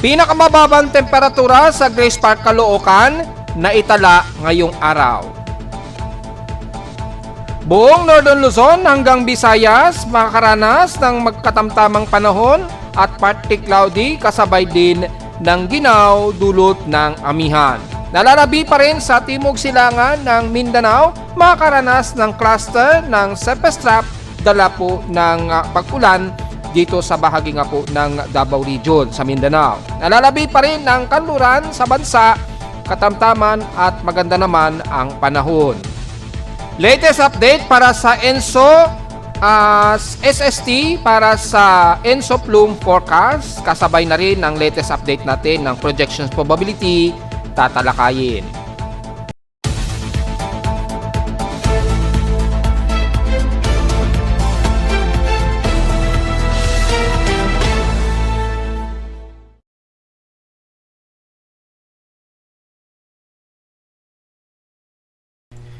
Pinakamababang temperatura sa Grace Park, Caloocan na itala ngayong araw. Buong Northern Luzon hanggang Visayas makakaranas ng magkatamtamang panahon at partly cloudy kasabay din ng ginaw dulot ng amihan. Nalalabi pa rin sa timog silangan ng Mindanao, makakaranas ng cluster ng surface trap dala po ng pag-ulan dito sa bahagi nga po ng Davao Region sa Mindanao. Nalalabi pa rin ng kanluran sa bansa, katamtaman at maganda naman ang panahon. Latest update para sa ENSO SST para sa ENSO Plume Forecast. Kasabay na rin ang latest update natin ng projections probability tatalakayin.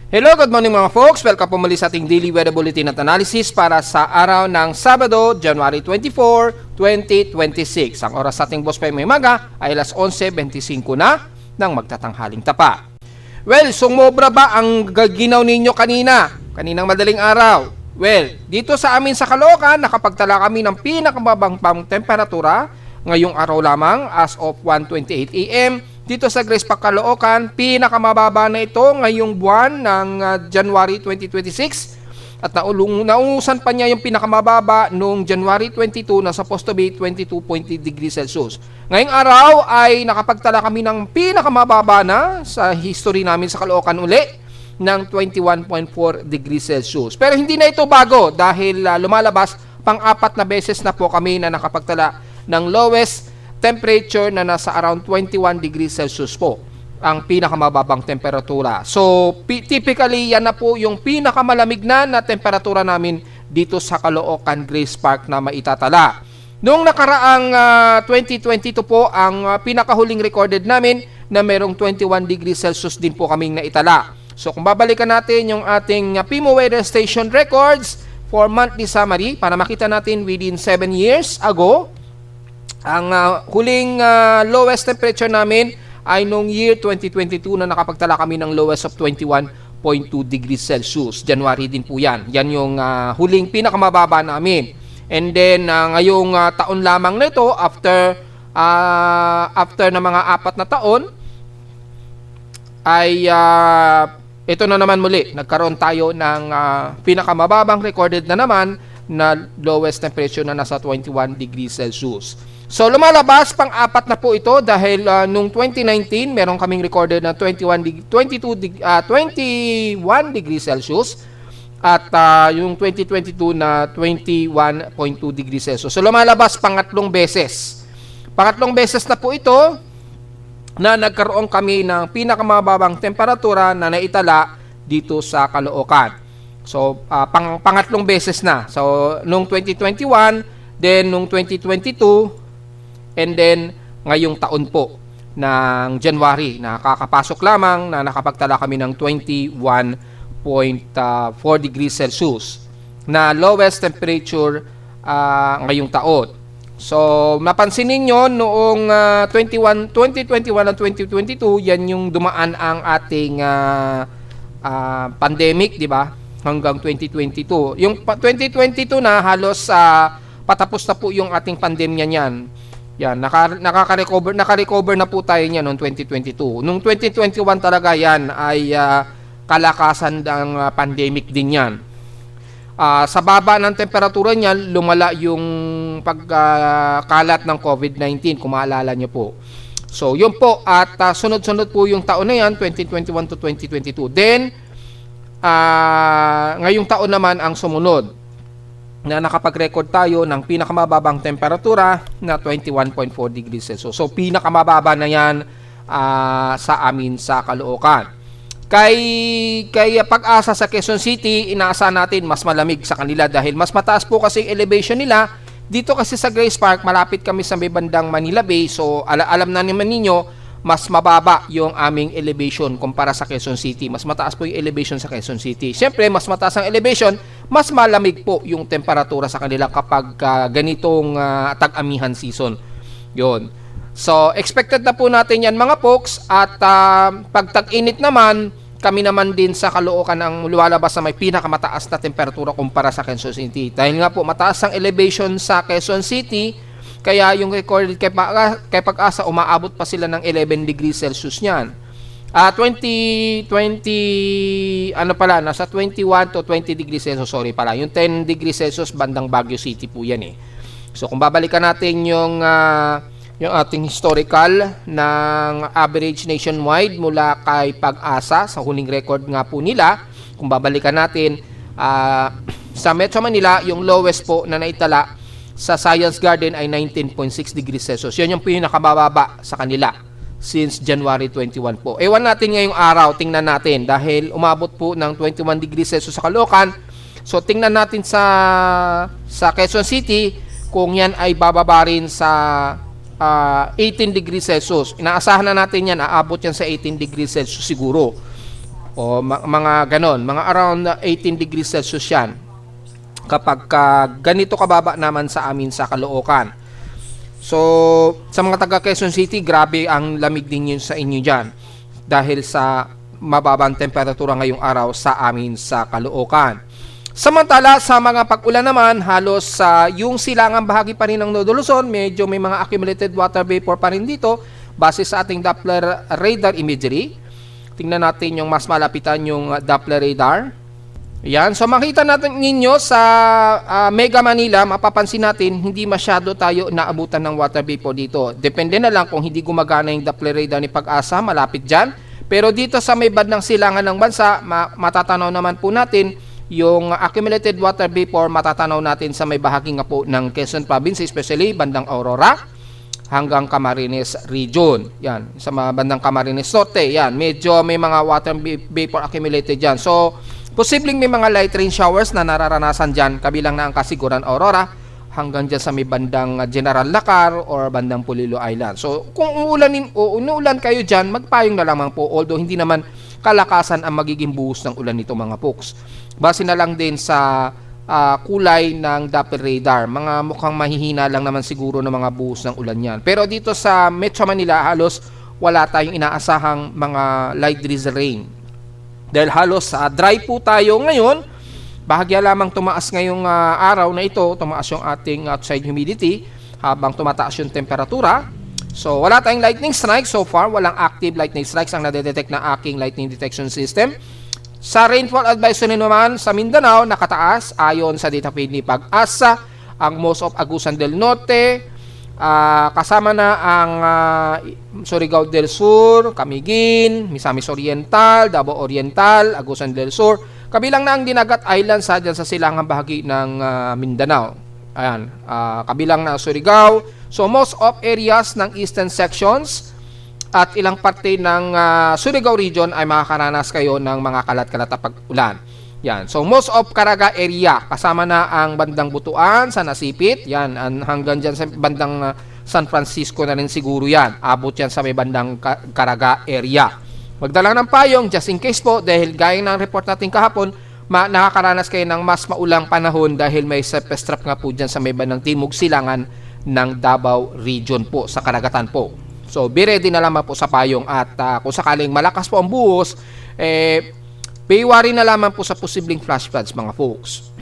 Hello, good morning mga folks. Welcome po muli sa ating daily weather bulletin at analysis para sa araw ng Sabado, January 24, 2026. Ang oras sa ating boss pa may maga ay alas 11:25 na ng magtatanghaling tapa. Well, sumobra ba ang ginaw ninyo kaninang madaling araw? Well, dito sa amin sa Caloocan, nakapagtala kami ng pinakamababang temperatura ngayong araw lamang as of 1:28 AM. Dito sa Grace Park, Caloocan, pinakamababa na ito ngayong buwan ng January 2026 at naungusan pa niya yung pinakamababa noong January 22 na supposed to be 22.8 degrees Celsius. Ngayong araw ay nakapagtala kami ng pinakamababa na sa history namin sa Caloocan uli ng 21.4 degrees Celsius. Pero hindi na ito bago dahil lumalabas pang-apat na beses na po kami na nakapagtala ng lowest temperature na nasa around 21 degrees Celsius po ang pinakamababang temperatura. So, typically, yan na po yung pinakamalamig na temperatura namin dito sa Caloocan Grace Park na maitatala. Noong nakaraang 2022 po, ang pinakahuling recorded namin na merong 21 degrees Celsius din po kaming naitala. So, kung babalikan natin yung ating PIMO Weather Station records for monthly summary para makita natin within 7 years ago, ang huling lowest temperature namin ay noong year 2022 na nakapagtala kami ng lowest of 21.2 degrees Celsius. January din po yan. Yan yung huling pinakamababa namin. And then ngayong taon lamang na ito, after na mga 4 na taon, ay ito na naman muli. Nagkaroon tayo ng pinakamababang recorded na naman na lowest temperature na nasa 21 degrees Celsius. So lumalabas pang-apat na po ito dahil nung 2019 meron kaming recorded na 21 degrees Celsius at yung 2022 na 21.2 degrees Celsius. So lumalabas pangatlong beses. Pangatlong beses na po ito na nagkaroon kami ng pinakamababang temperatura na naitala dito sa Caloocan. So pangatlong beses na. So nung 2021, then nung 2022, and then, ngayong taon po ng January, nakakapasok lamang na nakapagtala kami ng 21.4 degrees Celsius na lowest temperature ngayong taon. So, napansin ninyo noong 2021 at 2022, yan yung dumaan ang ating pandemic, di ba? Hanggang 2022. Yung 2022 na halos patapos na po yung ating pandemya niyan. Yan, naka-recover na po tayo niyan noong 2022. Noong 2021 talaga yan ay kalakasan ng pandemic din yan. Sa baba ng temperatura niyan, lumala yung pagkalat ng COVID-19, kung maalala niyo po. So, yun po. At sunod-sunod po yung taon na yan, 2021 to 2022. Then, ngayong taon naman ang sumunod na nakapag-record tayo ng pinakamababang temperatura na 21.4 degrees Celsius. So, pinakamababa na yan sa amin sa Caloocan. Kay Pag-asa sa Quezon City, inaasahan natin mas malamig sa kanila dahil mas mataas po kasi elevation nila. Dito kasi sa Grace Park, malapit kami sa may bandang Manila Bay. So, alam na naman ninyo, mas mababa yung aming elevation kumpara sa Quezon City. Mas mataas po yung elevation sa Quezon City. Siyempre, mas mataas ang elevation, mas malamig po yung temperatura sa kanila kapag ganitong tag-amihan season. Yun. So, expected na po natin yan mga folks. At pag tag-init naman, kami naman din sa Caloocan ang lumalabas na may pinakamataas na temperatura kumpara sa Quezon City. Dahil nga po mataas ang elevation sa Quezon City, kaya yung recorded kay Pag-asa, umaabot pa sila ng 11 degrees Celsius niyan. 21 to 20 degrees Celsius, sorry pala. Yung 10 degrees Celsius bandang Baguio City po yan eh. So kung babalikan natin yung ating historical ng average nationwide mula kay Pag-asa sa huling record nga po nila, kung babalikan natin sa Metro Manila, yung lowest po na naitala sa Science Garden ay 19.6 degrees Celsius. Yan yung pinakamababa sa kanila since January 21 po. Ewan natin ngayong araw, tingnan natin dahil umabot po ng 21 degrees Celsius sa Caloocan. So tingnan natin sa Quezon City kung yan ay bababa rin sa 18 degrees Celsius. Inaasahan na natin yan, aabot yan sa 18 degrees Celsius siguro. O mga ganon, mga around 18 degrees Celsius yan. Kapag ganito kababa naman sa amin sa Caloocan. So, sa mga taga Quezon City, grabe ang lamig din yun sa inyo dyan. Dahil sa mababang temperatura ngayong araw sa amin sa Caloocan. Samantala, sa mga pag-ulan naman, halos yung silangang bahagi pa rin ng Nodo Luzon, medyo may mga accumulated water vapor pa rin dito, base sa ating Doppler radar imagery. Tingnan natin yung mas malapitan yung Doppler radar. Yan, so makita natin ninyo sa Mega Manila, mapapansin natin hindi masyado tayo naabutan ng water vapor dito. Depende na lang kung hindi gumagana yung Doppler radar ni Pag-asa, malapit dyan. Pero dito sa may bandang silangan ng bansa, matatanaw naman po natin yung accumulated water vapor, matatanaw natin sa may bahagi nga po ng Quezon Province, especially bandang Aurora hanggang Camarines Region. Yan, sa bandang Camarines Norte, yan, medyo may mga water vapor accumulated dyan. So, posibleng may mga light rain showers na nararanasan dyan, kabilang na ang Kasiguran Aurora, hanggang dyan sa may bandang General Lacar or bandang Polillo Island. So, kung umuulan kayo dyan, magpayong na lamang po, although hindi naman kalakasan ang magiging buhos ng ulan nito mga folks. Base na lang din sa kulay ng Doppler radar. Mga mukhang mahihina lang naman siguro ng mga buhos ng ulan yan. Pero dito sa Metro Manila, halos wala tayong inaasahang mga light drizzle rain. Dahil halos dry po tayo ngayon, bahagya lamang tumaas ngayong araw na ito, tumaas yung ating outside humidity habang tumataas yung temperatura. So wala tayong lightning strikes so far, walang active lightning strikes ang nadedetect na aking lightning detection system. Sa rainfall advisory naman sa Mindanao, nakataas ayon sa data feed ni Pag-asa ang most of Agusan del Norte, kasama na ang Surigao del Sur, Camiguin, Misamis Oriental, Davao Oriental, Agusan del Sur, kabilang na ang Dinagat Islands dyan sa silangang bahagi ng Mindanao. Ayan, kabilang na Surigao. So most of areas ng eastern sections at ilang parte ng Surigao region ay makakaranas kayo ng mga kalat-kalat na pag-ulan. Yan. So most of Caraga area, kasama na ang bandang Butuan, San Asipit, yan, hanggang dyan sa bandang San Francisco na rin siguro yan. Abot yan sa may bandang Caraga area. Magdala ng payong just in case po, dahil gaya ng report natin kahapon, nakakaranas kayo ng mas maulang panahon dahil may surface trap nga po dyan sa may bandang Timog Silangan ng Davao region po, sa karagatan po. So, be ready na lamang po sa payong at kung sakaling malakas po ang buhos, paiwari na lamang po sa posibleng flash floods mga folks.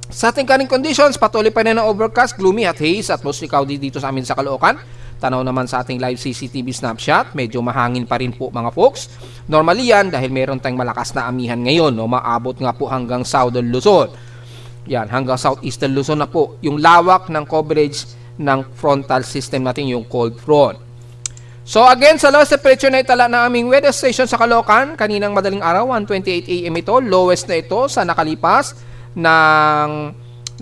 Sa ating current conditions, patuloy pa rin ang overcast, gloomy at haze at mostly cloudy dito sa amin sa Caloocan. Tanaw naman sa ating live CCTV snapshot, medyo mahangin pa rin po mga folks. Normally yan dahil meron tayong malakas na amihan ngayon, no? Maabot nga po hanggang Southern Luzon. Yan, hanggang Southeastern Luzon na po. Yung lawak ng coverage ng frontal system natin, yung cold front. So again, sa lowest temperature na itala na aming weather station sa Caloocan, kaninang madaling araw, 1:28 AM ito, lowest na ito sa nakalipas ng 7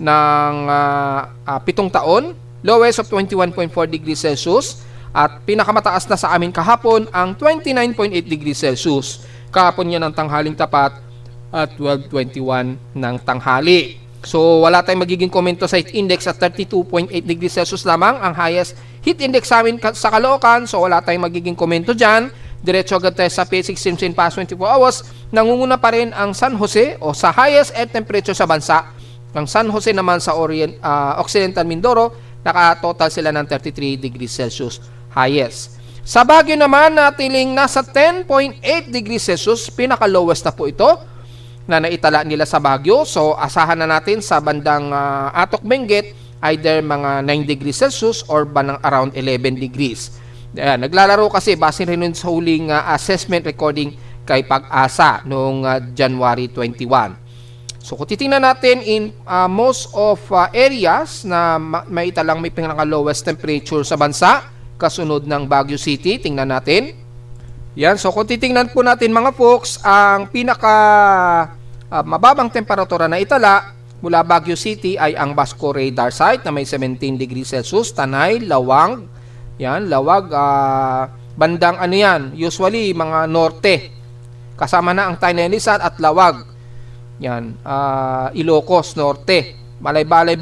taon, lowest of 21.4 degrees Celsius, at pinakamataas na sa amin kahapon ang 29.8 degrees Celsius. Kahapon yan ang tanghaling tapat at 12:21 ng tanghali. So wala tayong magiging komento sa heat index at 32.8 degrees Celsius lamang ang highest heat index sa amin sa Caloocan. So wala tayong magiging komento dyan. Diretso agad tayo sa PH extremes in past 24 hours. Nangunguna pa rin ang San Jose o sa highest air temperature sa bansa. Ang San Jose naman sa Occidental Mindoro, naka-total sila ng 33 degrees Celsius highest. Sa Baguio naman, natiling nasa 10.8 degrees Celsius, pinaka-lowest na po ito na naitala nila sa Baguio. So, asahan na natin sa bandang Atok Benguet, either mga 9 degrees Celsius or around 11 degrees. Ayan, naglalaro kasi base rin sa huling assessment recording kay Pag-asa noong January 21. So, kung titingnan natin in most of areas na maitalang may pinaka-lowest temperature sa bansa, kasunod ng Baguio City, tingnan natin. Yan, so kung titingnan po natin mga folks, ang pinaka mababang temperatura na itala mula Baguio City ay ang Basco Radar Site na may 17 degrees Celsius, Tanay, Lawag, yan, Lawag, bandang ano yan, usually mga norte, kasama na ang Tainelisan at Lawag, yan, Ilocos, norte, Malay-Balay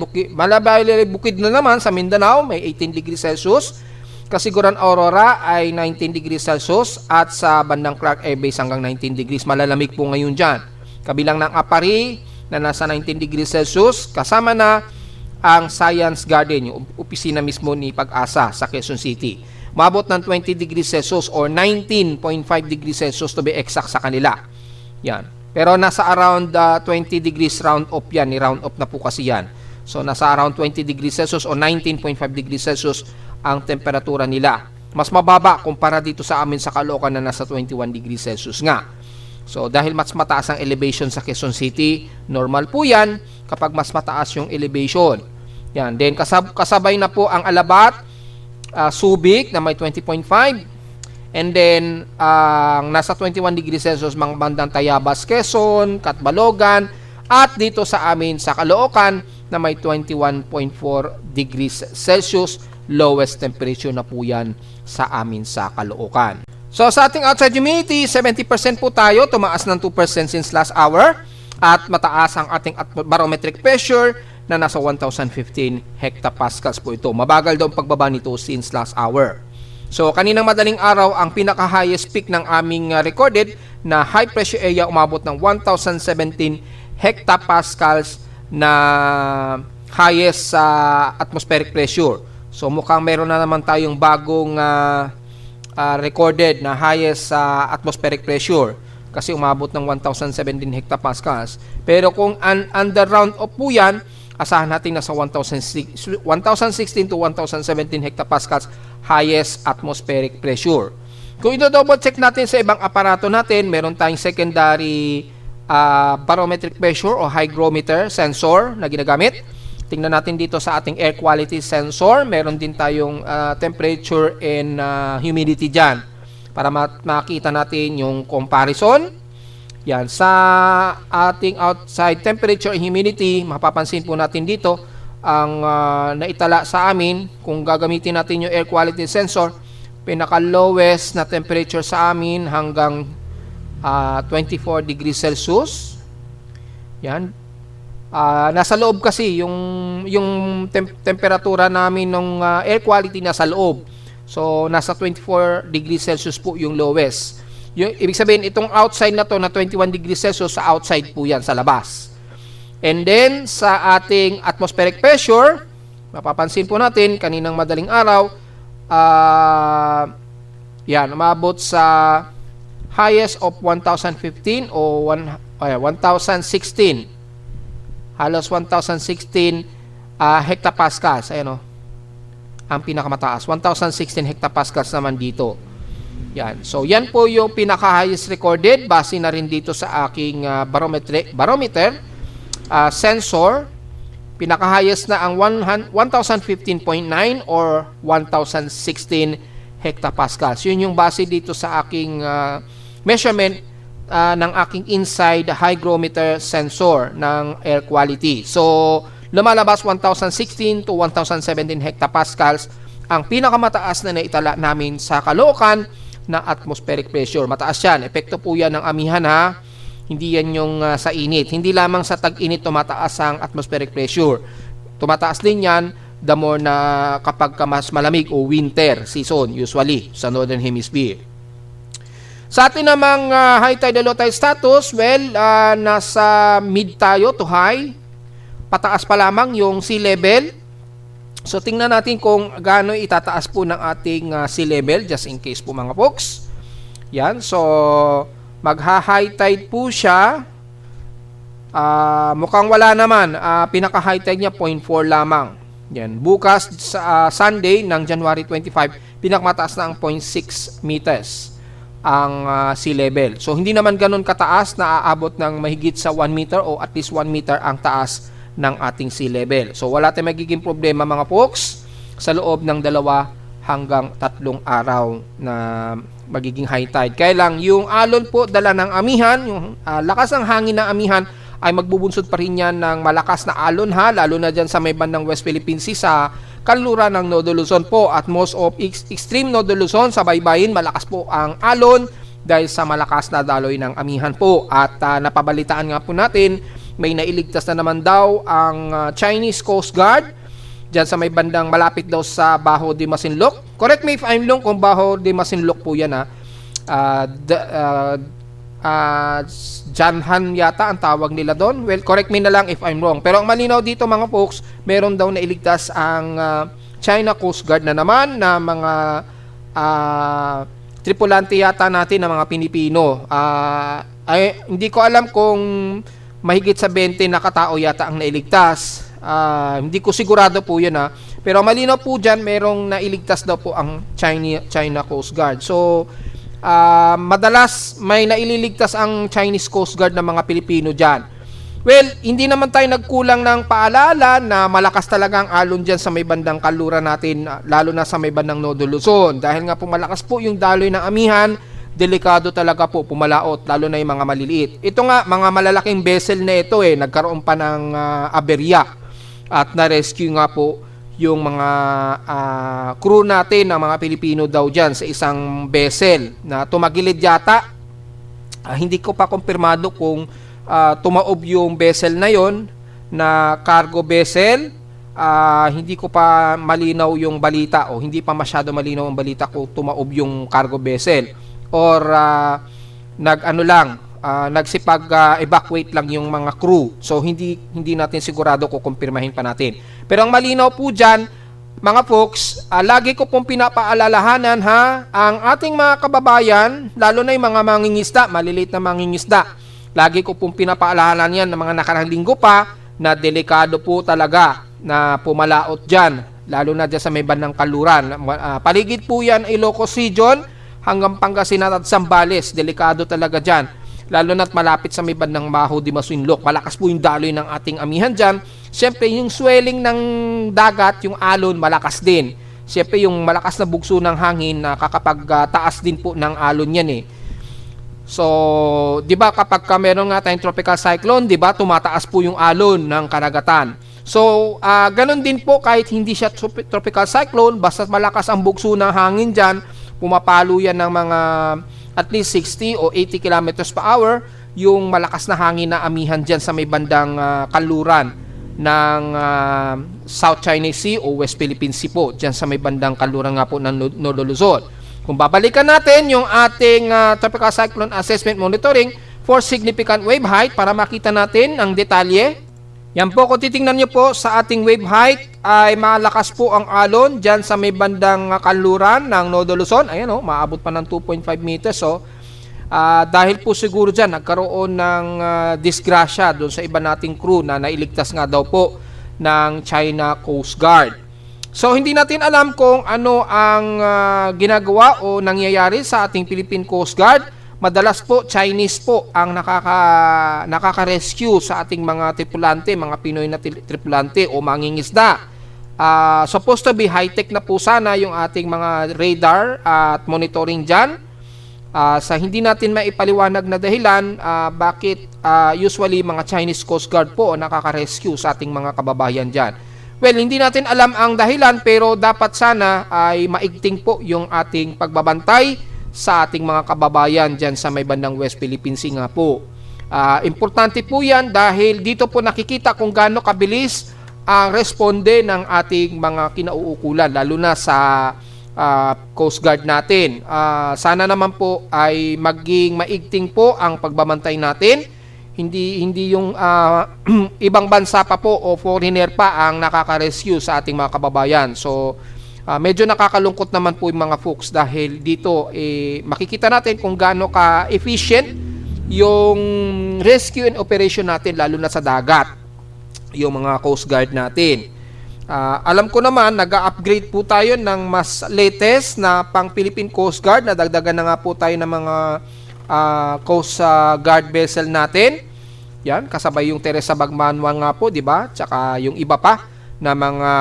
Bukid na naman sa Mindanao, may 18 degrees Celsius, Kasiguran Aurora ay 19 degrees Celsius at sa bandang Clark Air Base hanggang 19 degrees. Malalamig po ngayon dyan. Kabilang ng Apari na nasa 19 degrees Celsius, kasama na ang Science Garden, yung opisina mismo ni Pag-asa sa Quezon City. Mabot ng 20 degrees Celsius or 19.5 degrees Celsius to be exact sa kanila. Yan. Pero nasa around 20 degrees round up yan. Ni-round up na po kasi yan. So nasa around 20 degrees Celsius o 19.5 degrees Celsius ang temperatura nila. Mas mababa kumpara dito sa amin sa Caloocan na nasa 21 degrees Celsius nga. So dahil mas mataas ang elevation sa Quezon City, normal po yan kapag mas mataas yung elevation. Yan. Then kasabay na po ang Alabat, Subic na may 20.5. And then nasa 21 degrees Celsius mga bandang Tayabas, Quezon, Catbalogan, at dito sa amin sa Caloocan na may 21.4 degrees Celsius. Lowest temperature na po yan sa amin sa Caloocan. So sa ating outside humidity, 70% po tayo, tumaas ng 2% since last hour, at mataas ang ating barometric pressure na nasa 1,015 hectopascals po ito. Mabagal daw ang pagbaba nito since last hour. So kaninang madaling araw, ang pinaka-highest peak ng aming recorded na high pressure area umabot ng 1,017 hectopascals na highest atmospheric pressure. So mukhang meron na naman tayong bagong recorded na highest atmospheric pressure kasi umabot ng 1,017 hectopascals. Pero kung under round up po yan, asahan natin na sa 1,016 to 1,017 hectopascals highest atmospheric pressure. Kung i-double check natin sa ibang aparato natin, meron tayong secondary barometric pressure o hygrometer sensor na ginagamit. Tingnan natin dito sa ating air quality sensor. Meron din tayong temperature and humidity dyan para makita natin yung comparison. Yan. Sa ating outside temperature and humidity, mapapansin po natin dito ang naitala sa amin. Kung gagamitin natin yung air quality sensor, pinaka-lowest na temperature sa amin hanggang 24 degrees Celsius. Yan. Nasa loob kasi yung temperatura namin ng air quality nasa loob. So nasa 24 degrees Celsius po yung lowest. Ibig sabihin itong outside na to na 21 degrees Celsius sa outside po yan sa labas. And then sa ating atmospheric pressure, mapapansin po natin kaninang madaling araw, yan, umabot sa highest of 1,015 o 1,016. Halos 1,016 hectopascals. Ayan o. Ang pinakamataas. 1,016 hectopascals naman dito. Yan. So, yan po yung pinaka-highest recorded. Base na rin dito sa aking barometer sensor. Pinaka-highest na ang 1,015.9 or 1,016 hectopascals. Yun yung base dito sa aking measurement ng aking inside hygrometer sensor ng air quality. So, lumalabas 1,016 to 1,017 hectopascals ang pinakamataas na naitala namin sa Caloocan na atmospheric pressure. Mataas yan. Epekto po yan ng amihan ha. Hindi yan yung sa init. Hindi lamang sa tag-init tumataas ang atmospheric pressure. Tumataas din yan the more na kapag mas malamig o winter season usually sa Northern Hemisphere. Sa atin namang high tide, low tide status, well, nasa mid tayo to high. Pataas pa lamang yung sea level. So tingnan natin kung gaano itataas po ng ating sea level just in case po mga folks. Yan, so magha-high tide po siya. Mukhang wala naman, pinaka-high tide niya 0.4 lamang. Yan, bukas sa Sunday ng January 25, pinakamataas na ang 0.6 meters ang sea level. So hindi naman ganun kataas na aabot ng mahigit sa 1 meter o at least 1 meter ang taas ng ating sea level. So wala tayong magiging problema mga folks sa loob ng 2 hanggang 3 araw na magiging high tide. Kaya lang yung alon po dala ng amihan, yung lakas ng hangin ng amihan ay magbubunsod pa rin yan ng malakas na alon ha, lalo na dyan sa may bandang West Philippine Sea sa kanluran ng Nodo Luzon po, at most of extreme Nodo Luzon sa baybayin malakas po ang alon dahil sa malakas na daloy ng amihan po. At napabalitaan nga po natin, may nailigtas na naman daw ang Chinese Coast Guard dyan sa may bandang malapit daw sa Baho de Masinloc. Correct me if I'm wrong kung Baho de Masinloc po yan ha. Janhan yata ang tawag nila doon. Well, correct me na lang if I'm wrong. Pero ang malinaw dito mga folks, meron daw nailigtas ang China Coast Guard na naman na mga tripulante yata natin na mga Pilipino. Hindi ko alam kung mahigit sa 20 na katao yata ang nailigtas. Hindi ko sigurado po yun ha. Pero malinaw po dyan, merong nailigtas daw po ang China Coast Guard. So, madalas may naililigtas ang Chinese Coast Guard ng mga Pilipino dyan. Well, hindi naman tayo nagkulang ng paalala na malakas talaga ang alon dyan sa may bandang kanluran natin, lalo na sa may bandang Nodo Luzon. Dahil nga po malakas po yung daloy ng amihan, delikado talaga po pumalaot, lalo na yung mga maliliit. Ito nga, mga malalaking vessel na ito nagkaroon pa ng aberya at na-rescue nga po yung mga crew natin ng mga Pilipino daw dyan sa isang vessel na tumagilid yata. Hindi ko pa kumpirmado kung tumaob yung vessel na yon na cargo vessel. Hindi ko pa malinaw yung balita o hindi pa masyado malinaw ang balita kung tumaob yung cargo vessel or nagsipag-evacuate lang yung mga crew. So hindi natin sigurado kung kumpirmahin pa natin. Pero ang malinaw po dyan, mga folks, lagi ko pong pinapaalalahanan ha, ang ating mga kababayan, lalo na yung mga mangingisda, maliliit na mangingisda. Lagi ko pong pinapaalalahanan yan ng mga nakarang linggo pa na delikado po talaga na pumalaot dyan, lalo na dyan sa may bandang Kanluran. Paligid po yan Ilocos Region hanggang Pangasinan at Zambales, delikado talaga dyan. Lalo na't malapit sa may bandang Baho de Masinloc. Malakas po yung daloy ng ating amihan dyan. Siyempre, yung swelling ng dagat, yung alon, malakas din. Siyempre, yung malakas na bugso ng hangin, nakakapagtaas din po ng alon yan So, di ba kapag meron nga tayong tropical cyclone, di ba, tumataas po yung alon ng karagatan. So, ganun din po kahit hindi siya tropical cyclone, basta malakas ang bugso ng hangin dyan, pumapalo yan ng mga at least 60 o 80 kilometers per hour yung malakas na hangin na amihan dyan sa may bandang kanluran ng South China Sea o West Philippine Sea po, dyan sa may bandang kanluran nga po ng Nodo Luzon. Kung babalikan natin yung ating Tropical Cyclone Assessment Monitoring for Significant Wave Height para makita natin ang detalye. Yan po, kung titingnan nyo po sa ating wave height ay malakas po ang alon dyan sa may bandang kanluran ng Nodo Luzon. Ayan maabot pa ng 2.5 meters. Dahil po siguro dyan nagkaroon ng disgrasya doon sa iba nating crew na nailigtas nga daw po ng China Coast Guard. So hindi natin alam kung ano ang ginagawa o nangyayari sa ating Philippine Coast Guard. Madalas po Chinese po ang nakaka-rescue sa ating mga tripulante, mga Pinoy na tripulante o mangingisda. Supposed to be high-tech na po sana yung ating mga radar at monitoring dyan. Sa hindi natin maipaliwanag na dahilan, bakit usually mga Chinese Coast Guard po nakaka-rescue sa ating mga kababayan dyan. Well, hindi natin alam ang dahilan pero dapat sana ay maigting po yung ating pagbabantay sa ating mga kababayan dyan sa may bandang West Philippine Sea nga po. Importante po yan dahil dito po nakikita kung gaano kabilis ang responde ng ating mga kinauukulan, lalo na sa Coast Guard natin. Sana naman po ay maging maigting po ang pagbabantay natin. hindi yung ibang bansa pa po o foreigner pa ang nakaka-rescue sa ating mga kababayan. So medyo nakakalungkot naman po yung mga folks dahil dito makikita natin kung gaano ka-efficient yung rescue and operation natin lalo na sa dagat, yung mga Coast Guard natin. Alam ko naman nag-upgrade po tayo ng mas latest na pang Philippine Coast Guard, nadagdagan na nga po tayo ng mga Coast Guard vessel natin. Yan, kasabay yung Teresa Bagmanwa nga po, di ba? Tsaka yung iba pa na mga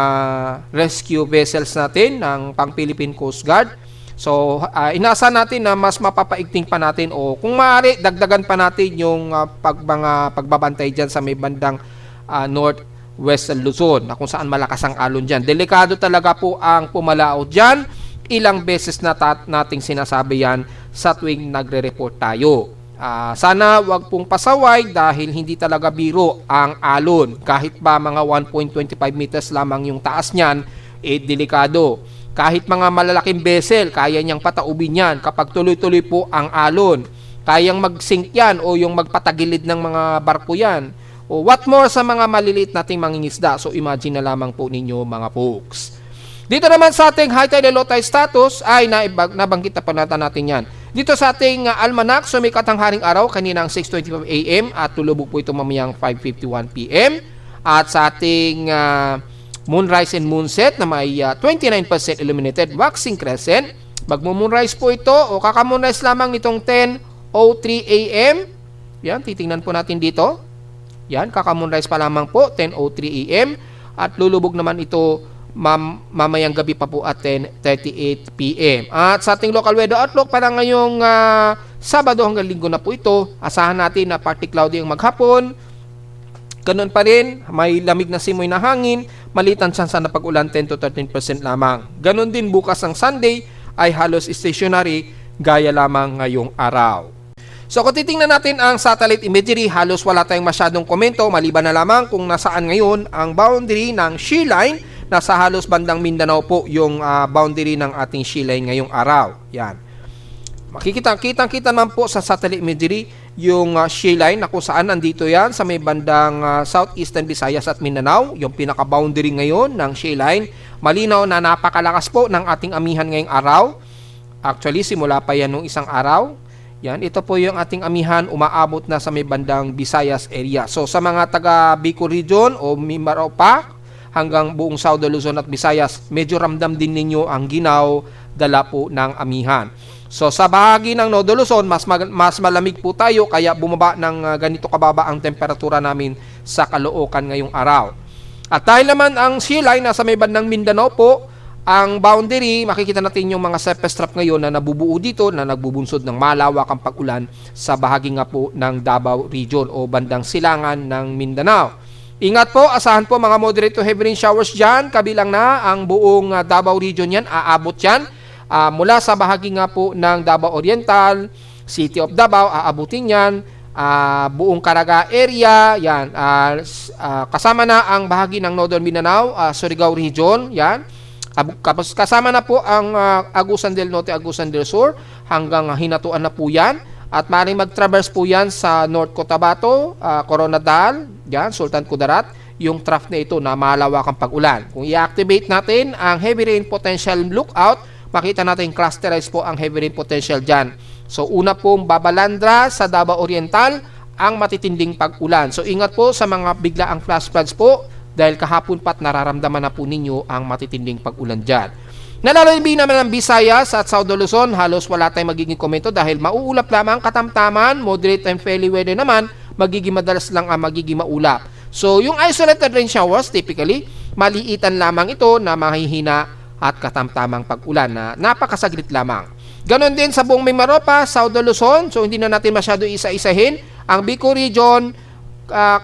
rescue vessels natin ng pang Philippine Coast Guard. So, inasa natin na mas mapapaigting pa natin o kung maaari, dagdagan pa natin yung mga pagbabantay dyan sa may bandang Northwest Luzon na kung saan malakas ang alon dyan. Delikado talaga po ang pumalaot dyan. Ilang beses na nating sinasabi yan sa tuwing nagre-report tayo. Sana wag pong pasaway dahil hindi talaga biro ang alon. Kahit ba mga 1.25 meters lamang yung taas niyan, delikado. Kahit mga malalaking vessel, kaya niyang pataubin yan kapag tuloy-tuloy po ang alon. Kayang mag-sink yan o yung magpatagilid ng mga barko yan. O what more sa mga maliliit nating mangingisda. So imagine na lamang po ninyo mga folks. Dito naman sa ating high tide and low tide status ay nabanggit na panata natin yan. Dito sa ating almanac, sumikat ang haring araw kaninang 6:25 AM at tulubog po ito mamayang 5:51 PM. At sa ating moonrise and moonset na may 29% illuminated waxing crescent, magmo-moonrise po ito o kaka-moonrise lamang nitong 10:03 AM. Yan, titingnan po natin dito. Yan, kaka-moonrise pa lamang po, 10:03 AM. At lulubog naman ito mamayang gabi pa po at 10:38 PM. At sa ating local weather outlook para ngayong Sabado hanggang Linggo na po ito, asahan natin na partly cloudy ang maghapon. Ganun pa rin, may lamig na simoy na hangin, maliit ang tsansa na pag-ulan 10 to 13% lamang. Ganun din bukas ng Sunday ay halos stationary gaya lamang ngayong araw. So kung titingnan natin ang satellite imagery, halos wala tayong masyadong komento maliban na lamang kung nasaan ngayon ang boundary ng shear line. Nasa halos bandang Mindanao po yung boundary ng ating shear line ngayong araw. Yan. Kitang-kita naman po sa satellite imagery yung shear line na kung saan nandito yan sa may bandang southeastern Visayas at Mindanao, yung pinaka-boundary ngayon ng shear line. Malinaw na napakalakas po ng ating amihan ngayong araw. Actually, simula pa yan nung isang araw. Yan, ito po yung ating amihan, umaabot na sa may bandang Visayas area. So sa mga taga Bicol region o Mindanao pa, hanggang buong Saudo, Luzon at Visayas, medyo ramdam din ninyo ang ginaw dala po ng amihan. So sa bahagi ng Nodo Luzon, mas malamig po tayo kaya bumaba ng ganito kababa ang temperatura namin sa Caloocan ngayong araw. At dahil naman ang shear line nasa may bandang Mindanao po, ang boundary, makikita natin yung mga surface trough ngayon na nabubuo dito na nagbubunsod ng malawakang pag-ulan sa bahagi nga po ng Davao region o bandang silangan ng Mindanao. Ingat po, asahan po mga moderate to heavy rain showers dyan. Kabilang na ang buong Davao region yan, aabot yan. Mula sa bahagi nga po ng Davao Oriental, City of Davao, aabutin yan. Buong Caraga area, yan. Kasama na ang bahagi ng Northern Mindanao, Surigao region, yan. Kasama na po ang Agusan del Norte, Agusan del Sur, hanggang Hinatuan na po yan. At maaaring mag-traverse po yan sa North Cotabato, Coronadal, yan, Sultan Kudarat, yung trough na ito na malawakang pag-ulan. Kung i-activate natin ang heavy rain potential lookout, makita natin clusterized po ang heavy rain potential dyan. So una pong babalandra sa Davao Oriental ang matitinding pag-ulan. So ingat po sa mga biglaang flash floods po dahil kahapon pat nararamdaman na po ninyo ang matitinding pag-ulan dyan. Nalalabing naman ang Visayas at Saudo Luzon, halos wala tayong magiging komento dahil mauulap lamang katamtaman, moderate and fairly weather naman, magiging madalas lang ang magiging maulap. So yung isolated rain showers, typically, maliitan lamang ito na mahihina at katamtamang pag-ulan na napakasaglit lamang. Ganon din sa buong Mimaropa, Saudo Luzon, so hindi na natin masyado isa-isahin. Ang Bicol region,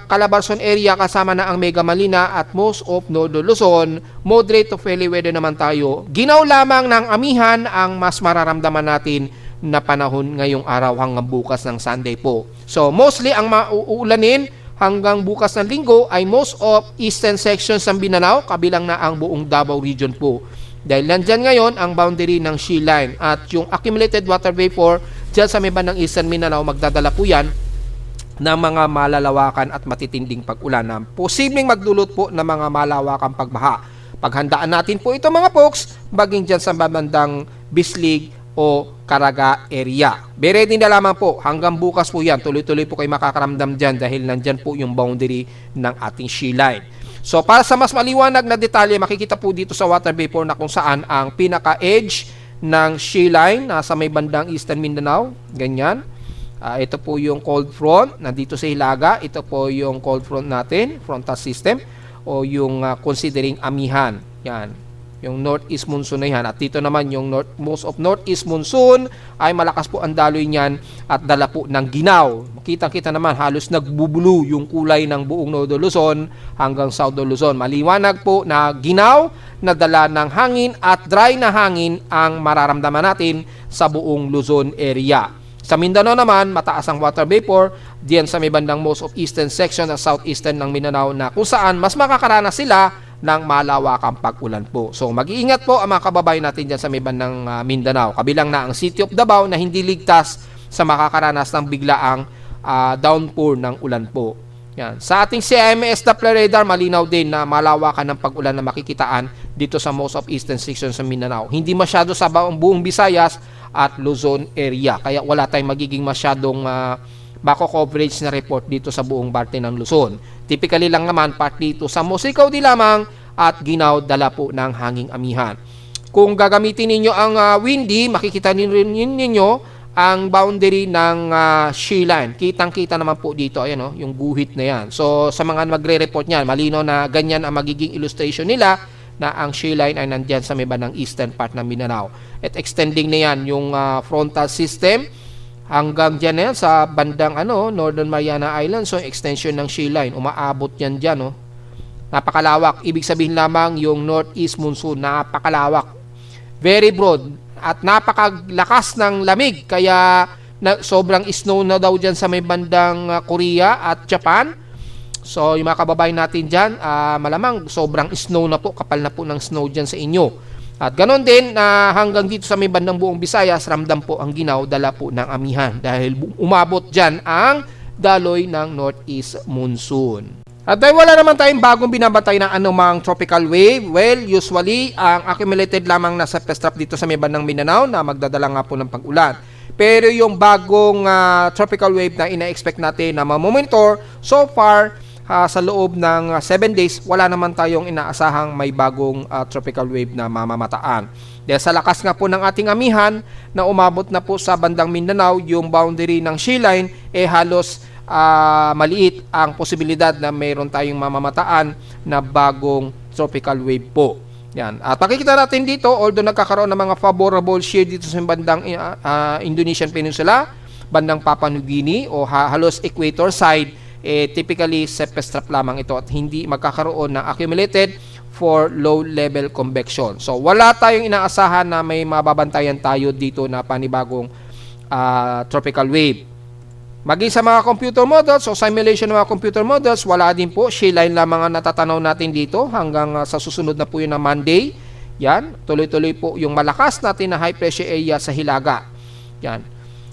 Calabarzon area kasama na ang Mega Malina at most of Northern Luzon, moderate to fairly weather naman tayo. Ginaw lamang ng amihan ang mas mararamdaman natin na panahon ngayong araw hanggang bukas ng Sunday po. So mostly ang mauulanin hanggang bukas ng Linggo ay most of eastern sections ng Mindanao, kabilang na ang buong Davao region po. Dahil nandyan ngayon ang boundary ng shear line at yung accumulated water vapor dyan sa may bandang eastern Mindanao, magdadala po yan ng mga malalawakan at matitinding pag-ulan na posibleng magdulot po ng mga malawakang pagbaha. Paghandaan natin po ito mga folks, baging dyan sa babandang Bislig o Caraga area. Be ready na lamang po, hanggang bukas po yan, tuloy-tuloy po kayo makakaramdam dyan dahil nandyan po yung boundary ng ating shear line. So para sa mas maliwanag na detalye, makikita po dito sa water vapor na kung saan ang pinaka-edge ng shear line nasa may bandang Eastern Mindanao, ganyan. Ito po yung cold front nandito sa Hilaga. Ito po yung cold front natin, frontal system o yung considering amihan. Yan, yung northeast monsoon na yan. At dito naman yung most of northeast monsoon ay malakas po ang daloy niyan at dala po ng ginaw. Makita-kita naman halos nagbubulu yung kulay ng buong Northern Luzon hanggang Southern Luzon. Maliwanag po na ginaw na dala ng hangin at dry na hangin ang mararamdaman natin sa buong Luzon area. Sa Mindanao naman, mataas ang water vapor diyan sa may bandang most of eastern section at southeastern ng Mindanao na kung saan mas makakaranas sila ng malawakang pag-ulan po. So mag-iingat po ang mga kababayan natin diyan sa may bandang Mindanao. Kabilang na ang City of Davao na hindi ligtas sa makakaranas ng biglaang downpour ng ulan po. Yan. Sa ating CIMS Doppler radar, malinaw din na malawakan ng pag-ulan na makikitaan dito sa most of eastern section sa Mindanao. Hindi masyado sa buong Visayas at Luzon area. Kaya wala tayong magiging masyadong bako coverage na report dito sa buong parte ng Luzon. Typically lang naman part dito sa Musikaw di lamang at Ginaw dala po ng hanging amihan. Kung gagamitin ninyo ang windy, makikita ninyo ang boundary ng shear line. Kitang-kita naman po dito, ayan yung guhit na yan. So sa mga magre-report niyan, malino na ganyan ang magiging illustration nila na ang shear line ay nandyan sa may bandang eastern part ng Mindanao. At extending na yan yung frontal system hanggang dyan na yan sa bandang Northern Mariana Islands. So extension ng shear line, umaabot yan dyan. Napakalawak. Ibig sabihin lamang yung northeast monsoon, napakalawak. Very broad at napakalakas ng lamig. Kaya sobrang snow na daw dyan sa may bandang Korea at Japan. So, yung mga kababayan natin dyan, malamang sobrang snow na po, kapal na po ng snow dyan sa inyo. At ganon din, hanggang dito sa may bandang buong Visayas, ramdam po ang ginaw, dala po ng amihan. Dahil umabot dyan ang daloy ng northeast monsoon. At dahil wala naman tayong bagong binabatay ng anumang tropical wave, well, usually, ang accumulated lamang na surface trap dito sa may bandang Mindanao na magdadala nga po ng pag-ulan. Pero yung bagong tropical wave na ina-expect natin na mamonitor, so far, sa loob ng 7 days, wala naman tayong inaasahang may bagong tropical wave na mamamataan. Dahil sa lakas nga po ng ating amihan na umabot na po sa bandang Mindanao, yung boundary ng shear line, halos maliit ang posibilidad na mayroon tayong mamamataan na bagong tropical wave po. Yan. At makikita natin dito, although nagkakaroon ng mga favorable shear dito sa bandang Indonesian Peninsula, bandang Papua New Guinea o halos equator side, typically surface trap lamang ito at hindi magkakaroon ng accumulated for low level convection. So wala tayong inaasahan na may mababantayan tayo dito na panibagong tropical wave. Maging sa mga computer models o simulation ng mga computer models, wala din po. Shear line lamang ang natatanaw natin dito hanggang sa susunod na po yun na Monday. Yan, tuloy-tuloy po yung malakas natin na high pressure area sa Hilaga. Yan.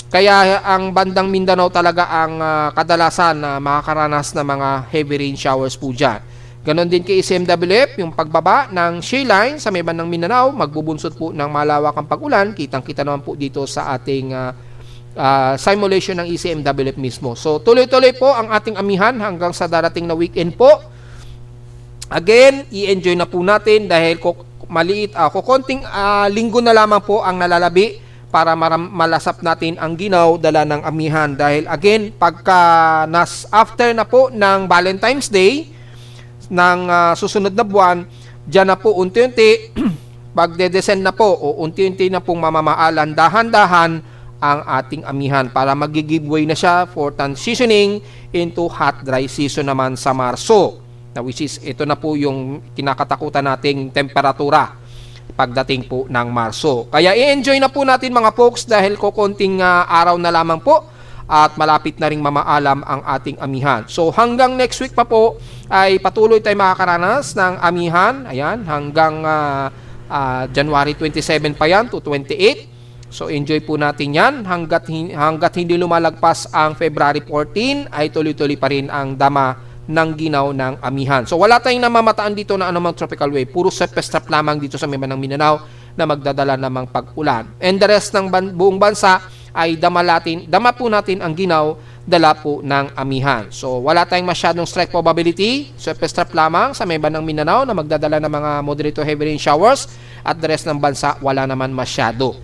Kaya ang bandang Mindanao talaga ang kadalasan na makakaranas ng mga heavy rain showers po dyan. Ganon din kay SMWF, yung pagbaba ng shear line sa may bandang Mindanao, magbubunsod po ng malawakang pag-ulan. Kitang-kita naman po dito sa ating simulation ng ECMWF mismo. So tuloy-tuloy po ang ating amihan hanggang sa darating na weekend po. Again, i-enjoy na po natin dahil maliit konting linggo na lamang po ang nalalabi para malasap natin ang ginaw dala ng amihan. Dahil again, pagka after na po ng Valentine's Day ng susunod na buwan, dyan na po unti-unti pagde-descend na po o unti-unti na pong mamamaalan dahan-dahan ang ating amihan para mag-giveaway na siya for transitioning into hot dry season naman sa Marso, na which is ito na po yung kinakatakutan nating temperatura pagdating po ng Marso. Kaya i-enjoy na po natin mga folks dahil konting araw na lamang po at malapit na ring mamaalam ang ating amihan. So hanggang next week pa po ay patuloy tayo makakaranas ng amihan. Ayan, hanggang January 27 pa yan to 28. So enjoy po natin yan hanggat hindi lumalagpas ang February 14 ay tuloy-tuloy pa rin ang dama ng ginaw ng amihan. So wala tayong namamataan dito na anumang tropical wave. Puro surface trap lamang dito sa Mibanang Mindanao na magdadala namang pag-ulan. And the rest ng buong bansa ay dama po natin ang ginaw, dala po ng amihan. So wala tayong masyadong strike probability. Surface trap lamang sa Mibanang Mindanao na magdadala ng mga moderate to heavy rain showers at the rest ng bansa wala naman masyado.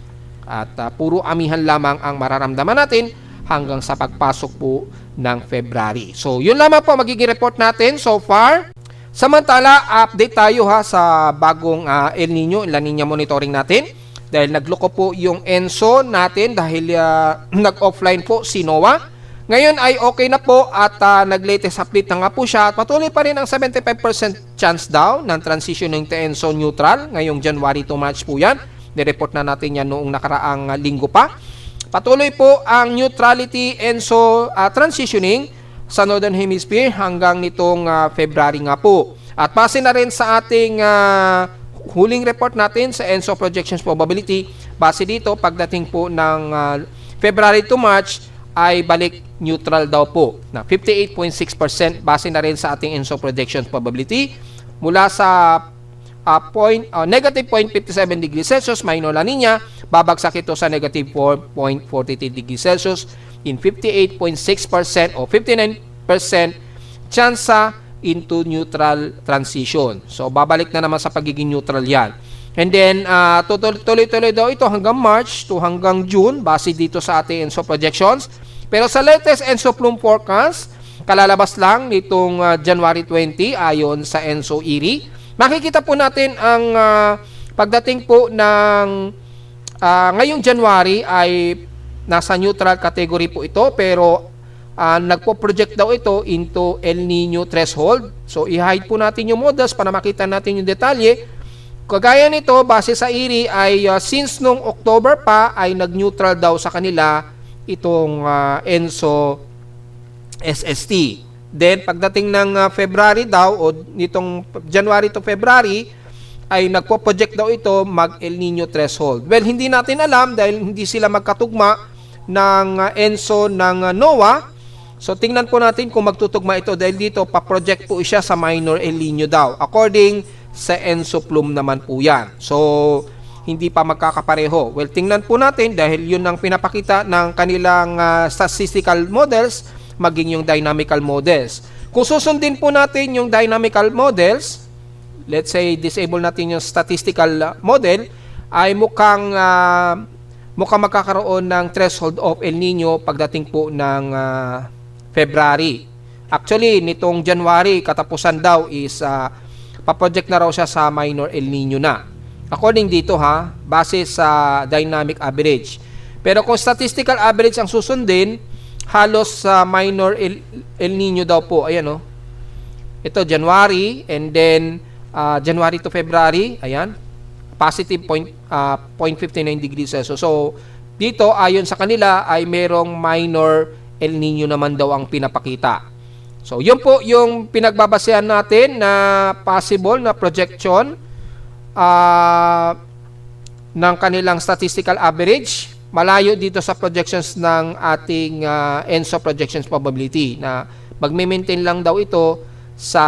At puro amihan lamang ang mararamdaman natin hanggang sa pagpasok po ng February. So, yun lamang po magiging report natin so far. Samantala, update tayo sa bagong El Nino, La Nina monitoring natin. Dahil nagloko po yung ENSO natin dahil nag-offline po si NOAA. Ngayon ay okay na po at nag-latest update na nga po siya. At patuloy pa rin ang 75% chance daw ng transition ng ENSO neutral. Ngayong January to March po yan. Nireport na natin yan noong nakaraang linggo pa. Patuloy po ang neutrality ENSO transitioning sa Northern Hemisphere hanggang nitong February nga po. At base na rin sa ating huling report natin sa ENSO projections probability, base dito pagdating po ng February to March ay balik neutral daw po na 58.6% base na rin sa ating ENSO projections probability mula sa negative 0.57 degrees Celsius minor La Nina, babagsak ito sa negative 4.43 degrees Celsius in 58.6% o 59% chance into neutral transition. So, babalik na naman sa pagiging neutral yan. And then, tuloy-tuloy daw ito hanggang March to hanggang June, base dito sa ating ENSO projections. Pero sa latest ENSO plume forecast, kalalabas lang nitong January 20 ayon sa ENSO ERI. Makikita po natin ang pagdating po ng ngayong January ay nasa neutral category po ito pero nagpo-project daw ito into El Nino threshold. So i-hide po natin yung models para makita natin yung detalye. Kagaya nito, base sa ERI ay since nung October pa ay nag-neutral daw sa kanila itong ENSO SST. Then, pagdating ng February daw, o nitong January to February, ay nagpo-project daw ito mag-El Nino threshold. Well, hindi natin alam dahil hindi sila magkatugma ng ENSO ng NOAA. So, tingnan po natin kung magtutugma ito dahil dito, pa-project po siya sa minor El Nino daw. According sa ENSO plume naman po yan. So, hindi pa magkakapareho. Well, tingnan po natin dahil yun ang pinapakita ng kanilang statistical models maging yung dynamical models. Kung susundin po natin yung dynamical models, let's say disable natin yung statistical model, ay mukhang magkakaroon ng threshold of El Nino pagdating po ng February. Actually, nitong January, katapusan daw is paproject na raw siya sa minor El Nino na. According dito base sa dynamic average. Pero kung statistical average ang susundin, halos sa minor El Nino daw po. Ayan ito January and then January to February, ayan, positive 0.59 degrees Celsius. So dito ayon sa kanila ay merong minor El Nino naman daw ang pinapakita. So yun po yung pinagbabasehan natin na possible na projection ng kanilang statistical average. Malayo dito sa projections ng ating ENSO projections probability na magme-maintain lang daw ito sa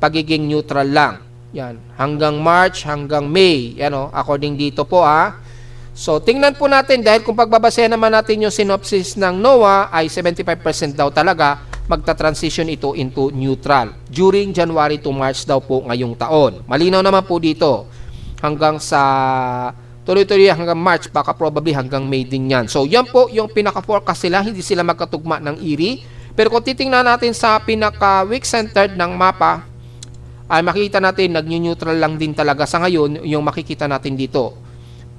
pagiging neutral lang. Yan, hanggang March, hanggang May, according dito po So, tingnan po natin dahil kung pagbabasehan naman natin yung synopsis ng NOAA ay 75% daw talaga magta-transition ito into neutral during January to March daw po ngayong taon. Malinaw naman po dito hanggang sa tuloy-tuloy hanggang March, baka probably hanggang May din yan. So, yan po yung pinaka-forecast sila. Hindi sila magkatugma ng ERI. Pero kung titingnan natin sa pinaka-weak-centered ng mapa, ay makikita natin, nag-neutral lang din talaga sa ngayon yung makikita natin dito.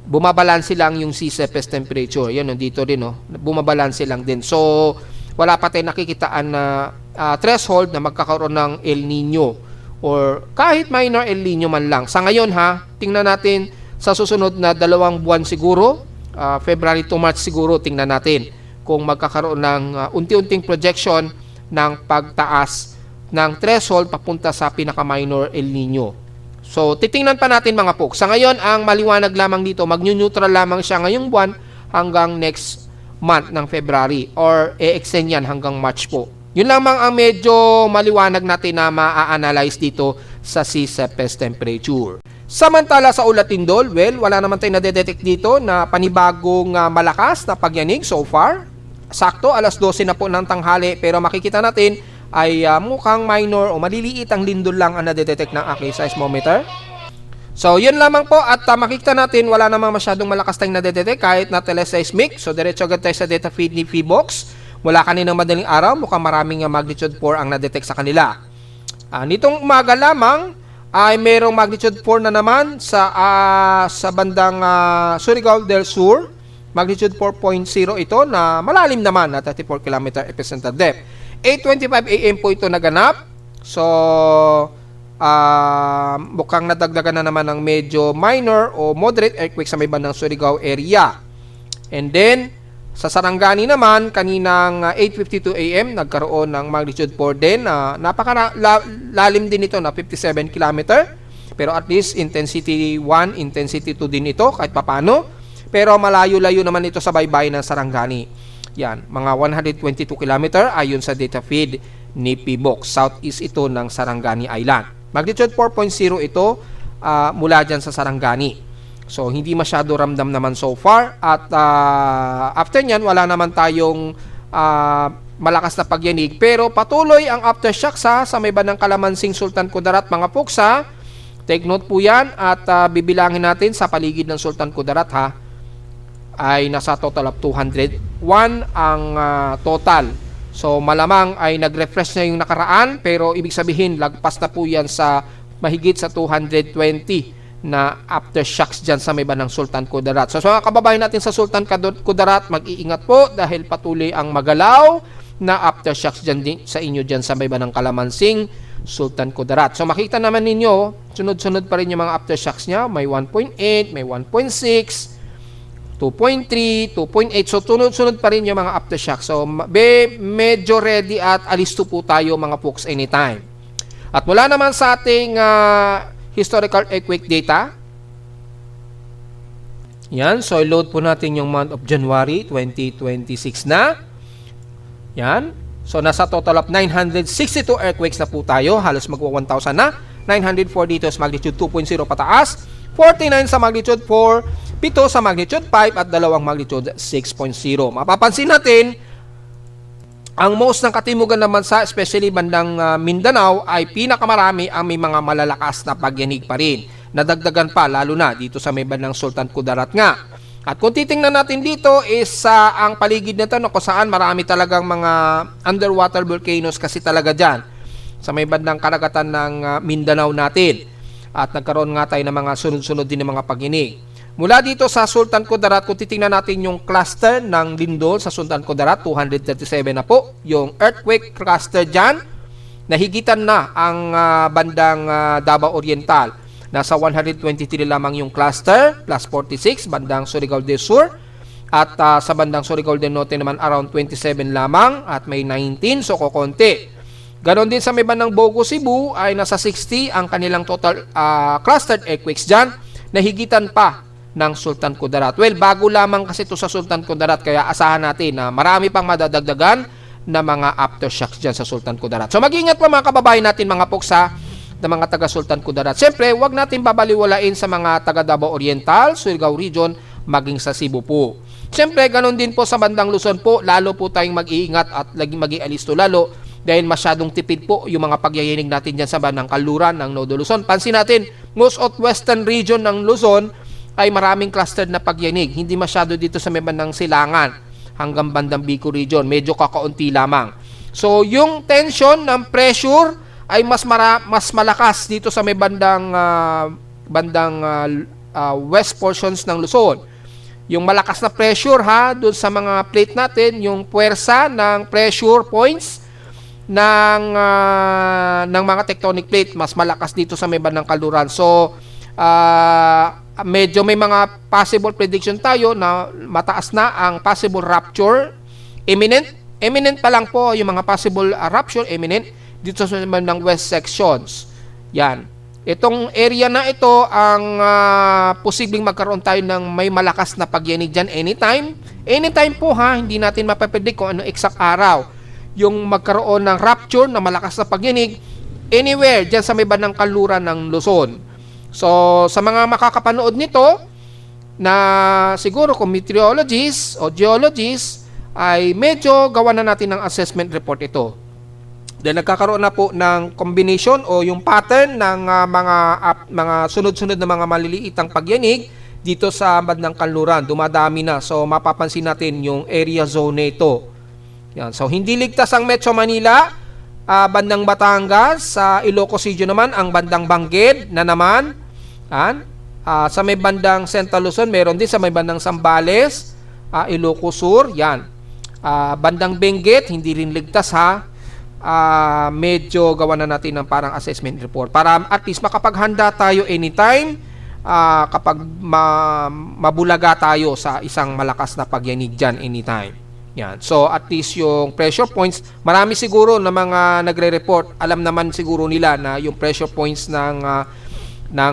Bumabalanse lang yung sea surface temperature. Yan, dito din, bumabalanse lang din. So, wala pa tayong nakikitaan na threshold na magkakaroon ng El Nino or kahit minor El Nino man lang. Sa ngayon, tingnan natin sa susunod na 2 buwan siguro, February to March siguro, tingnan natin kung magkakaroon ng unti-unting projection ng pagtaas ng threshold papunta sa pinaka-minor El Nino. So, titingnan pa natin mga folks. Sa ngayon, ang maliwanag lamang dito, mag-neutral lamang siya ngayong buwan hanggang next month ng February or e-extend yan hanggang March po. Yun lamang ang medyo maliwanag natin na ma-analyze dito sa sea surface temperature. Samantala sa ulat lindol, well, wala naman tayong nadedetect dito na panibagong malakas na pagyanig so far. Sakto, alas 12 na po ng tanghali, pero makikita natin ay mukhang minor o maliliit ang lindol lang ang nadedetect ng aking seismometer. So, yun lamang po at makikita natin wala namang masyadong malakas tayong nadedetect kahit na teleseismic. So, diretso agad tayo sa data feed ni PHIVOLCS. Mula kaninang madaling araw, mukhang maraming magnitude 4 ang nadetect sa kanila. Nitong umaga lamang ay mayroong magnitude 4 na naman sa bandang Surigao del Sur. Magnitude 4.0 ito na malalim naman na 34 km epicenter depth. 8:25 AM po ito naganap. So, mukhang nadagdagan na naman ng medyo minor o moderate earthquake sa may bandang Surigao area. And then, sa Sarangani naman, kaninang 8:52 AM, nagkaroon ng magnitude 4 din. Napakalalim din ito na 57 km. Pero at least intensity 1, intensity 2 din ito kahit papano. Pero malayo-layo naman ito sa baybayin ng Sarangani. Yan, mga 122 km ayon sa data feed ni PHIVOLCS. Southeast ito ng Sarangani Island. Magnitude 4.0 ito mula dyan sa Sarangani. So, hindi masyado ramdam naman so far. At after nyan, wala naman tayong malakas na pagyanig. Pero patuloy ang aftershocks sa may bandang Kalamansing, Sultan Kudarat, mga folks ha. Take note po yan at bibilangin natin sa paligid ng Sultan Kudarat ha. Ay nasa total of 201 ang total. So malamang ay nag-refresh na yung nakaraan pero ibig sabihin lagpas na po yan sa mahigit sa 220 na aftershocks dyan sa may bandang Sultan Kudarat. So mga kababayan natin sa Sultan Kudarat, mag-iingat po dahil patuloy ang magalaw na aftershocks dyan din, sa inyo dyan sa may bandang Kalamansing, Sultan Kudarat. So makita naman ninyo, sunod-sunod pa rin yung mga aftershocks niya. May 1.8, may 1.6, 2.3, 2.8. So, tunod-sunod pa rin yung mga aftershocks. So, medyo ready at alisto po tayo mga folks anytime. At mula naman sa ating historical earthquake data, yan. So, load po natin yung month of January 2026 na. Yan. So, nasa total of 962 earthquakes na po tayo. Halos magwa 1,000 na. 904 dito sa magnitude 2.0 pataas. 49 sa magnitude 4. 7 sa magnitude 5 at 2 magnitude 6.0. Mapapansin natin, ang most ng katimugan naman sa especially bandang Mindanao ay pinakamarami ang may mga malalakas na pagyanig pa rin. Nadagdagan pa lalo na dito sa may bandang Sultan Kudarat nga. At kung titingnan natin dito is ang paligid nito kung saan marami talagang mga underwater volcanoes kasi talaga dyan sa may bandang karagatan ng Mindanao natin. At nagkaroon nga tayo ng mga sunod-sunod din ng mga pagyanig. Mula dito sa Sultan Kudarat, kung titingnan natin yung cluster ng lindol sa Sultan Kudarat, 237 na po. Yung earthquake cluster dyan, nahigitan na ang bandang Davao Oriental. Nasa 123 lamang yung cluster, plus 46, bandang Surigao del Sur. At sa bandang Surigao del Norte naman, around 27 lamang at may 19, so kokonti. Ganon din sa may bandang Bogo, Cebu, ay nasa 60 ang kanilang total clustered earthquakes dyan. Nahigitan pa ng Sultan Kudarat. Well, bago lamang kasi ito sa Sultan Kudarat kaya asahan natin na marami pang madadagdagan na mga aftershocks dyan sa Sultan Kudarat. So mag-ingat po mga kababayan natin mga poksa na mga taga Sultan Kudarat. Siyempre, huwag natin babaliwalain sa mga taga Davao Oriental, Surigao Region, maging sa Cebu po. Siyempre, ganun din po sa bandang Luzon po, lalo po tayong mag-iingat at maging alisto lalo dahil masyadong tipid po yung mga pagyayinig natin dyan sa bandang Kaluran ng Nodo Luzon. Pansin natin, most of western region ng Luzon ay maraming clustered na pagyanig. Hindi masyado dito sa may bandang Silangan hanggang bandang Bicol region. Medyo kakaunti lamang. So, yung tension ng pressure ay mas malakas dito sa may bandang west portions ng Luzon. Yung malakas na pressure doon sa mga plate natin, yung puwersa ng pressure points ng mga tectonic plate, mas malakas dito sa may bandang Kaluran. So, medyo may mga possible prediction tayo na mataas na ang possible rupture. Imminent pa lang po yung mga possible rupture, imminent dito sa bandang west sections. Yan. Itong area na ito ang posibleng magkaroon tayo ng may malakas na pagyanig dyan anytime. Anytime po ha, hindi natin mapapredict kung ano exact araw yung magkaroon ng rupture na malakas na pagyanig anywhere dyan sa may bandang kanluran ng Luzon. So sa mga makakapanood nito na siguro kung meteorologists o geologists ay medyo gawa na natin ng assessment report ito. Then nagkakaroon na po ng combination o yung pattern ng mga sunod-sunod na mga maliliitang pagyanig dito sa bandang kanluran. Dumadami na. So mapapansin natin yung area zone nito. Yan. So hindi ligtas ang Metro Manila, bandang Batangas, sa Ilocos Region naman ang bandang Bangged na naman. Sa may bandang Central Luzon, meron din sa may bandang Zambales, Ilocos Sur, yan. Bandang Benguet, hindi rin ligtas ha. Medyo gawa na natin ng parang assessment report para at least makapaghanda tayo anytime kapag mabulaga tayo sa isang malakas na pagyanig dyan anytime. Yan. So at least yung pressure points, marami siguro na mga nagre-report, alam naman siguro nila na yung pressure points ng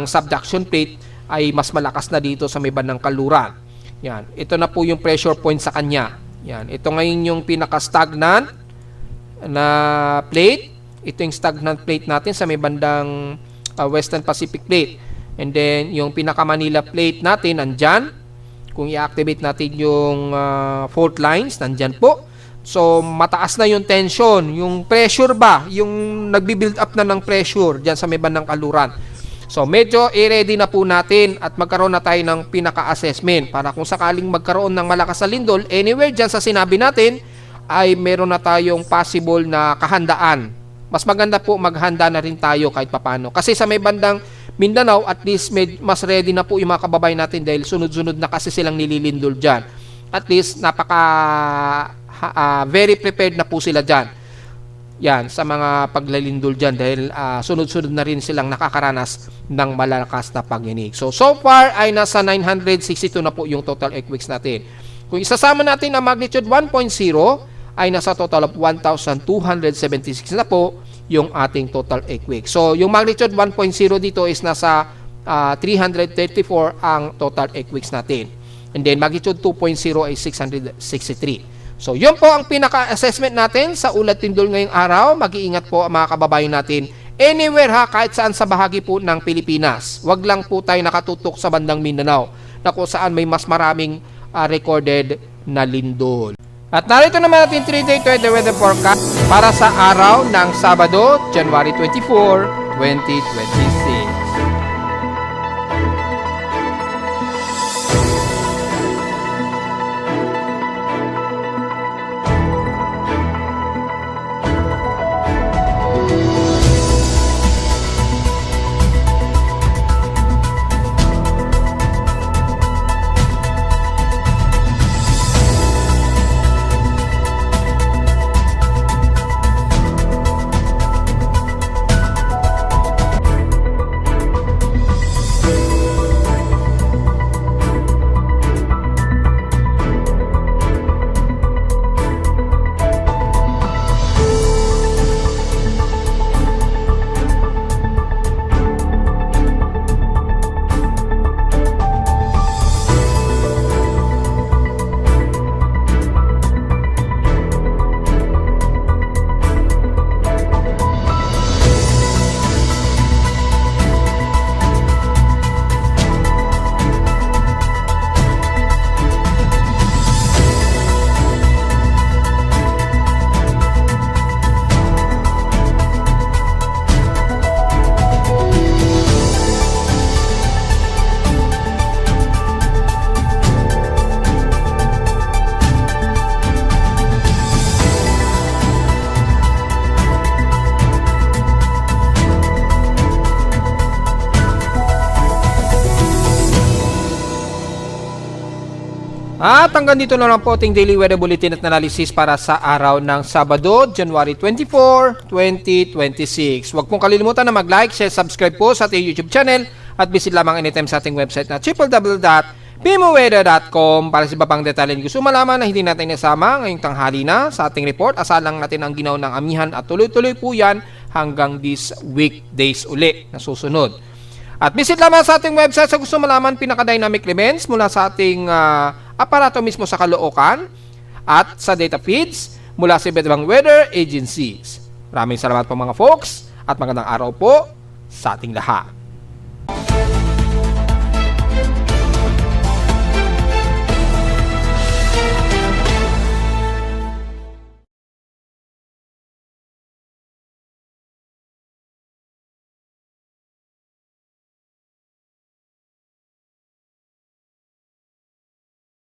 subduction plate ay mas malakas na dito sa may bandang kanluran. Yan. Ito na po yung pressure point sa kanya. Yan. Ito ngayon yung pinaka-stagnant na plate. Ito yung stagnant plate natin sa may bandang Western Pacific Plate. And then yung pinaka-Manila plate natin nandyan. Kung i-activate natin yung fault lines, nandyan po. So mataas na yung tension, yung pressure ba, yung nagbi-build up na ng pressure dyan sa may bandang kanluran. So medyo i-ready na po natin at magkaroon na tayo ng pinaka-assessment para kung sakaling magkaroon ng malakas na lindol anywhere dyan sa sinabi natin ay meron na tayong possible na kahandaan. Mas maganda po maghanda na rin tayo kahit papano. Kasi sa may bandang Mindanao at least mas ready na po yung mga kababayan natin dahil sunod-sunod na kasi silang nililindol dyan. At least very prepared na po sila dyan. Yan, sa mga paglalindol dyan dahil sunod-sunod na rin silang nakakaranas ng malakas na pagyanig. So far ay nasa 962 na po yung total earthquakes natin. Kung isasama natin ang magnitude 1.0 ay nasa total of 1,276 na po yung ating total earthquake. So yung magnitude 1.0 dito is nasa 334 ang total earthquakes natin. And then magnitude 2.0 ay 663. So, yun po ang pinaka-assessment natin sa ulat tindol ngayong araw. Mag-iingat po ang mga kababayan natin anywhere ha, kahit saan sa bahagi po ng Pilipinas. Huwag lang po tayo nakatutok sa bandang Mindanao na kung saan may mas maraming recorded na lindol. At narito naman natin 3-day weather forecast para sa araw ng Sabado, January 24, 2026. At hanggang dito na lang po ating daily weather bulletin at analysis para sa araw ng Sabado, January 24, 2026. Huwag pong kalilimutan na mag-like, share, subscribe po sa ating YouTube channel at visit lamang anytime sa ating website na www.pimoweather.com para sa iba pang detalye gusto malaman na hindi natin nasama ngayong tanghali na sa ating report. Asalang natin ang ginaw ng amihan at tuloy-tuloy po yan hanggang this weekdays uli na susunod. At visit lamang sa ating website sa gusto malaman pinaka-dynamic events mula sa ating aparato mismo sa Caloocan at sa data feeds mula sa iba't ibang weather agencies. Maraming salamat po mga folks at magandang araw po sa ating lahat.